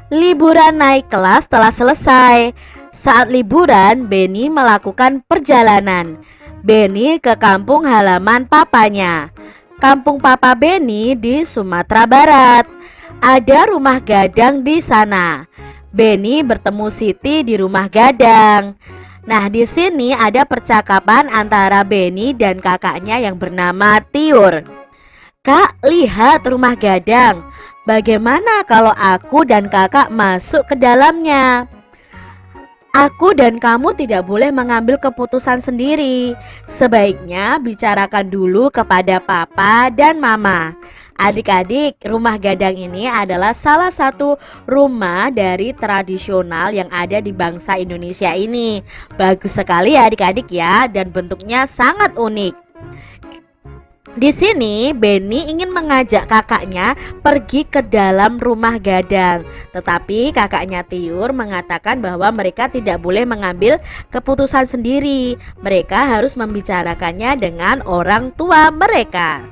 Liburan naik kelas telah selesai. Saat liburan, Benny melakukan perjalanan. Benny ke kampung halaman papanya. Kampung papa Benny di Sumatera Barat. Ada rumah gadang di sana. Benny bertemu Siti di rumah gadang. Nah, di sini ada percakapan antara Benny dan kakaknya yang bernama Tiur. Kak, lihat rumah gadang. Bagaimana kalau aku dan kakak masuk ke dalamnya? Aku dan kamu tidak boleh mengambil keputusan sendiri. Sebaiknya bicarakan dulu kepada papa dan mama. Adik-adik, rumah gadang ini adalah salah satu rumah dari tradisional yang ada di bangsa Indonesia ini. Bagus sekali ya adik-adik ya, dan bentuknya sangat unik. Di sini Benny ingin mengajak kakaknya pergi ke dalam rumah gadang, tetapi kakaknya Tiur mengatakan bahwa mereka tidak boleh mengambil keputusan sendiri. Mereka harus membicarakannya dengan orang tua mereka.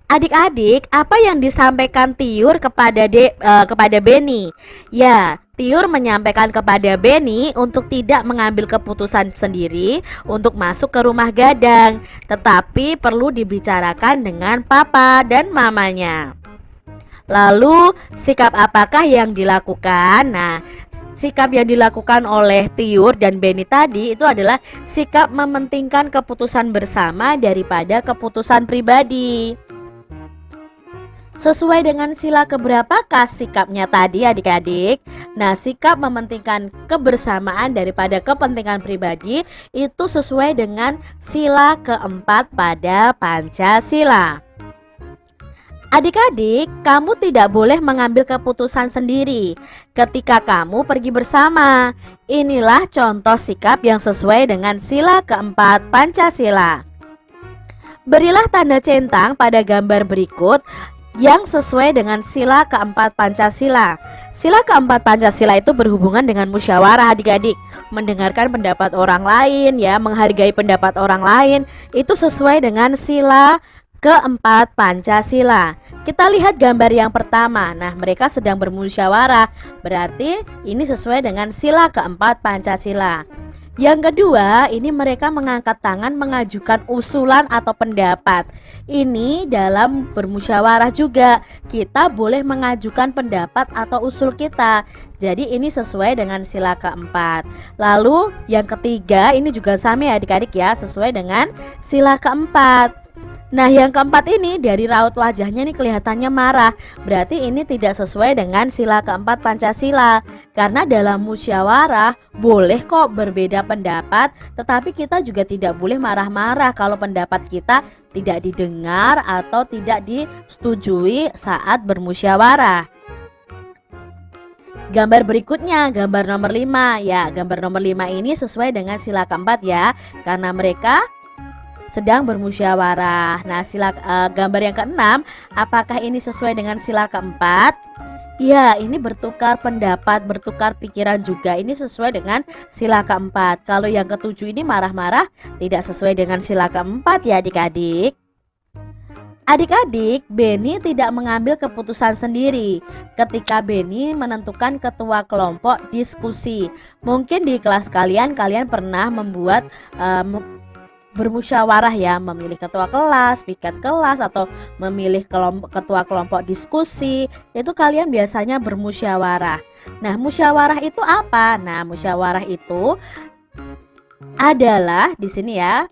Adik-adik, apa yang disampaikan Tiur kepada Benny? Ya, Tiur menyampaikan kepada Benny untuk tidak mengambil keputusan sendiri untuk masuk ke rumah gadang, tetapi perlu dibicarakan dengan papa dan mamanya. Lalu, sikap apakah yang dilakukan? Nah, sikap yang dilakukan oleh Tiur dan Benny tadi itu adalah sikap mementingkan keputusan bersama daripada keputusan pribadi. Sesuai dengan sila keberapakah sikapnya tadi adik-adik? Nah, sikap mementingkan kebersamaan daripada kepentingan pribadi itu sesuai dengan sila keempat pada Pancasila. Adik-adik, kamu tidak boleh mengambil keputusan sendiri ketika kamu pergi bersama. Inilah contoh sikap yang sesuai dengan sila keempat Pancasila. Berilah tanda centang pada gambar berikut yang sesuai dengan sila keempat Pancasila. Sila keempat Pancasila itu berhubungan dengan musyawarah adik-adik. Mendengarkan pendapat orang lain ya, menghargai pendapat orang lain. Itu sesuai dengan sila keempat Pancasila. Kita lihat gambar yang pertama. Nah, mereka sedang bermusyawarah. Berarti ini sesuai dengan sila keempat Pancasila. Yang kedua, ini mereka mengangkat tangan mengajukan usulan atau pendapat. Ini dalam bermusyawarah juga. Kita boleh mengajukan pendapat atau usul kita. Jadi ini sesuai dengan sila keempat. Lalu yang ketiga, ini juga sama ya adik-adik ya, sesuai dengan sila keempat. Nah, yang keempat ini dari raut wajahnya nih kelihatannya marah. Berarti ini tidak sesuai dengan sila keempat Pancasila. Karena dalam musyawarah boleh kok berbeda pendapat, tetapi kita juga tidak boleh marah-marah kalau pendapat kita tidak didengar atau tidak disetujui saat bermusyawarah. Gambar berikutnya, gambar nomor 5. Ya, gambar nomor 5 ini sesuai dengan sila keempat ya, karena mereka sedang bermusyawarah. Nah, gambar yang keenam, apakah ini sesuai dengan sila keempat? Ya, ini bertukar pendapat, bertukar pikiran juga. Ini sesuai dengan sila keempat. Kalau yang ketujuh ini marah-marah, tidak sesuai dengan sila keempat ya adik-adik. Adik-adik, Benny tidak mengambil keputusan sendiri ketika Benny menentukan ketua kelompok diskusi. Mungkin di kelas kalian pernah membuat bermusyawarah ya, memilih ketua kelas, piket kelas, atau memilih ketua kelompok diskusi. Itu kalian biasanya bermusyawarah. Nah, musyawarah itu apa? Nah, musyawarah itu adalah di sini ya,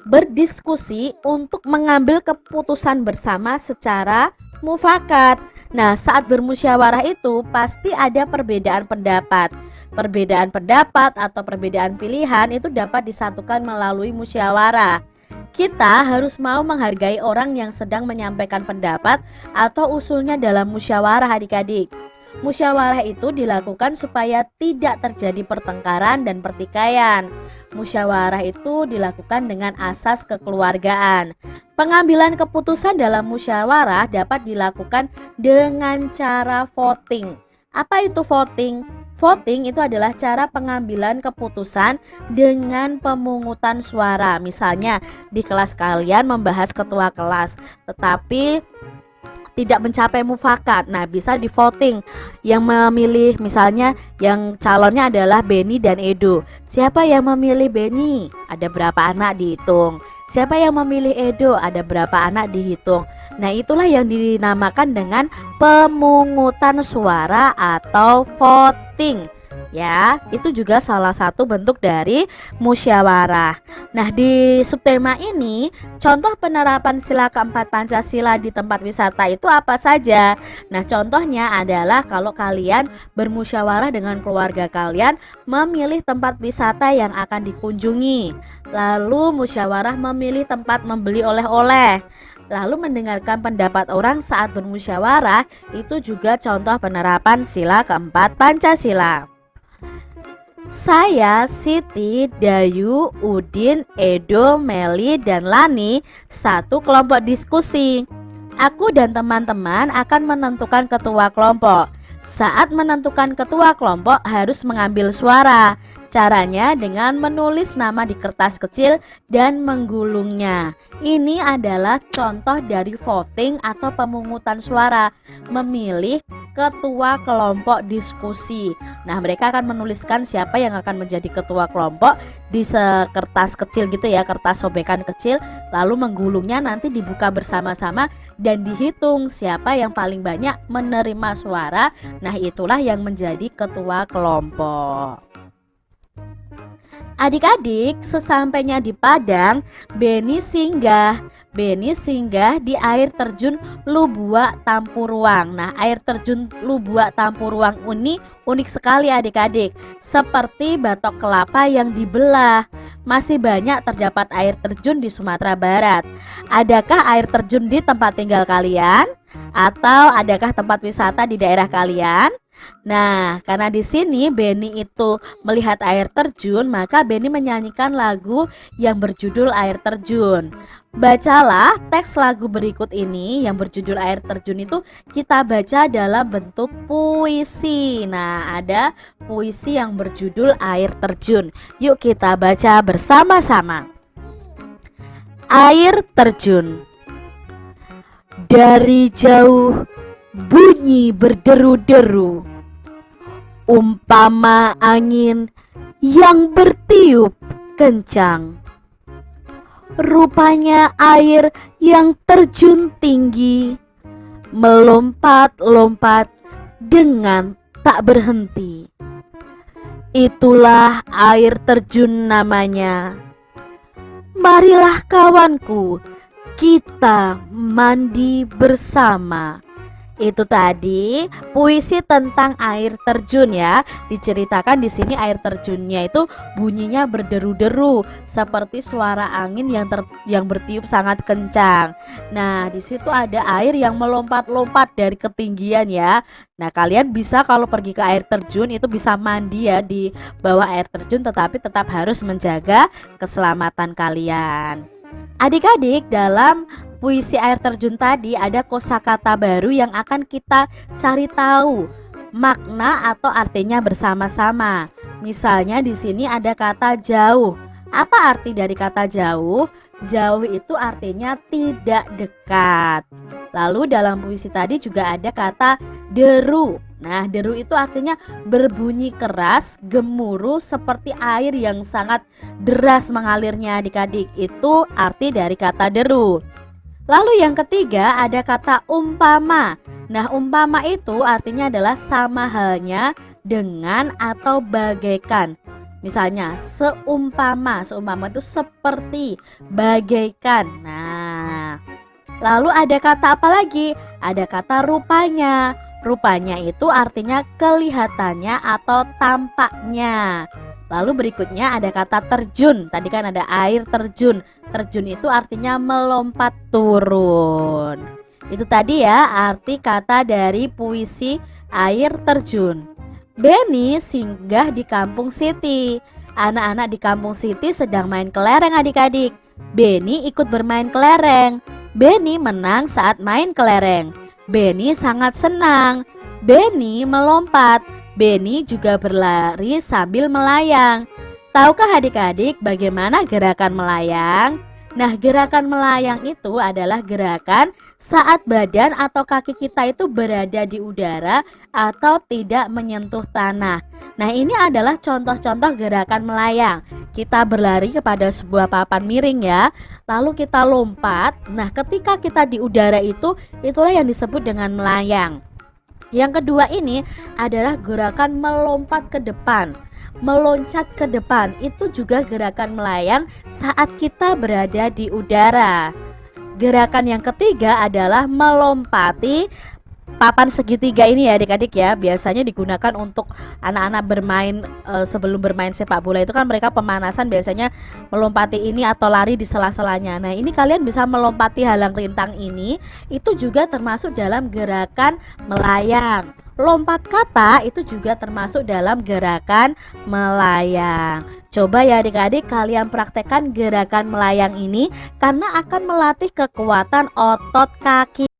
berdiskusi untuk mengambil keputusan bersama secara mufakat. Nah, saat bermusyawarah itu pasti ada perbedaan pendapat. Perbedaan pendapat atau perbedaan pilihan itu dapat disatukan melalui musyawarah. Kita harus mau menghargai orang yang sedang menyampaikan pendapat atau usulnya dalam musyawarah adik-adik. Musyawarah itu dilakukan supaya tidak terjadi pertengkaran dan pertikaian. Musyawarah itu dilakukan dengan asas kekeluargaan. Pengambilan keputusan dalam musyawarah dapat dilakukan dengan cara voting. Apa itu voting? Voting itu adalah cara pengambilan keputusan dengan pemungutan suara. Misalnya di kelas kalian membahas ketua kelas, tetapi tidak mencapai mufakat. Nah, bisa di voting. Yang memilih misalnya yang calonnya adalah Beni dan Edo. Siapa yang memilih Beni? Ada berapa anak dihitung. Siapa yang memilih Edo? Ada berapa anak dihitung. Nah, itulah yang dinamakan dengan pemungutan suara atau voting. Ya, itu juga salah satu bentuk dari musyawarah. Nah, di subtema ini, contoh penerapan sila keempat Pancasila di tempat wisata itu apa saja? Nah, contohnya adalah kalau kalian bermusyawarah dengan keluarga kalian memilih tempat wisata yang akan dikunjungi. Lalu musyawarah memilih tempat membeli oleh-oleh. Lalu mendengarkan pendapat orang saat bermusyawarah itu juga contoh penerapan sila keempat Pancasila. Saya, Siti, Dayu, Udin, Edo, Meli, dan Lani satu kelompok diskusi. Aku dan teman-teman akan menentukan ketua kelompok. Saat menentukan ketua kelompok harus mengambil suara. Caranya dengan menulis nama di kertas kecil dan menggulungnya. Ini adalah contoh dari voting atau pemungutan suara, memilih ketua kelompok diskusi. Nah, mereka akan menuliskan siapa yang akan menjadi ketua kelompok di kertas kecil gitu ya, kertas sobekan kecil, lalu menggulungnya nanti dibuka bersama-sama dan dihitung siapa yang paling banyak menerima suara. Nah, itulah yang menjadi ketua kelompok. Adik-adik, sesampainya di Padang, Beni singgah di air terjun Lubuak Tampuruang. Nah, air terjun Lubuak Tampuruang ini unik sekali adik-adik, seperti batok kelapa yang dibelah. Masih banyak terdapat air terjun di Sumatera Barat. Adakah air terjun di tempat tinggal kalian? Atau adakah tempat wisata di daerah kalian? Nah, karena di sini Beni itu melihat air terjun, maka Beni menyanyikan lagu yang berjudul Air Terjun. Bacalah teks lagu berikut ini yang berjudul Air Terjun itu kita baca dalam bentuk puisi. Nah, ada puisi yang berjudul Air Terjun. Yuk kita baca bersama-sama. Air terjun. Dari jauh bunyi berderu-deru, umpama angin yang bertiup kencang. Rupanya air yang terjun tinggi, melompat-lompat dengan tak berhenti. Itulah air terjun namanya. Marilah kawanku, kita mandi bersama. Itu tadi puisi tentang air terjun ya. Diceritakan di sini air terjunnya itu bunyinya berderu-deru seperti suara angin yang bertiup sangat kencang. Nah, di situ ada air yang melompat-lompat dari ketinggian ya. Nah, kalian bisa kalau pergi ke air terjun itu bisa mandi ya di bawah air terjun, tetapi tetap harus menjaga keselamatan kalian. Adik-adik, dalam puisi air terjun tadi ada kosakata baru yang akan kita cari tahu makna atau artinya bersama-sama. Misalnya di sini ada kata jauh. Apa arti dari kata jauh? Jauh itu artinya tidak dekat. Lalu dalam puisi tadi juga ada kata deru. Nah, deru itu artinya berbunyi keras, gemuruh seperti air yang sangat deras mengalirnya adik-adik. Itu arti dari kata deru. Lalu yang ketiga ada kata umpama. Nah, umpama itu artinya adalah sama halnya dengan atau bagaikan. Misalnya seumpama itu seperti, bagaikan. Nah, lalu ada kata apa lagi? Ada kata rupanya. Rupanya itu artinya kelihatannya atau tampaknya. Lalu berikutnya ada kata terjun. Tadi kan ada air terjun. Terjun itu artinya melompat turun. Itu tadi ya arti kata dari puisi air terjun. Beni singgah di kampung Siti. Anak-anak di kampung Siti sedang main kelereng adik-adik. Beni ikut bermain kelereng. Beni menang saat main kelereng. Beni sangat senang. Beni melompat. Beni juga berlari sambil melayang. Tahukah adik-adik bagaimana gerakan melayang? Nah, gerakan melayang itu adalah gerakan saat badan atau kaki kita itu berada di udara atau tidak menyentuh tanah. Nah, ini adalah contoh-contoh gerakan melayang. Kita berlari kepada sebuah papan miring ya, lalu kita lompat. Nah, ketika kita di udara itulah yang disebut dengan melayang. Yang kedua ini adalah gerakan melompat ke depan. Meloncat ke depan itu juga gerakan melayang saat kita berada di udara. Gerakan yang ketiga adalah melompati papan segitiga ini ya adik-adik ya. Biasanya digunakan untuk anak-anak bermain sebelum bermain sepak bola itu kan mereka pemanasan biasanya melompati ini atau lari di sela-selanya. Nah, ini kalian bisa melompati halang rintang ini, itu juga termasuk dalam gerakan melayang. Lompat kata itu juga termasuk dalam gerakan melayang. Coba ya adik-adik kalian praktekkan gerakan melayang ini karena akan melatih kekuatan otot kaki.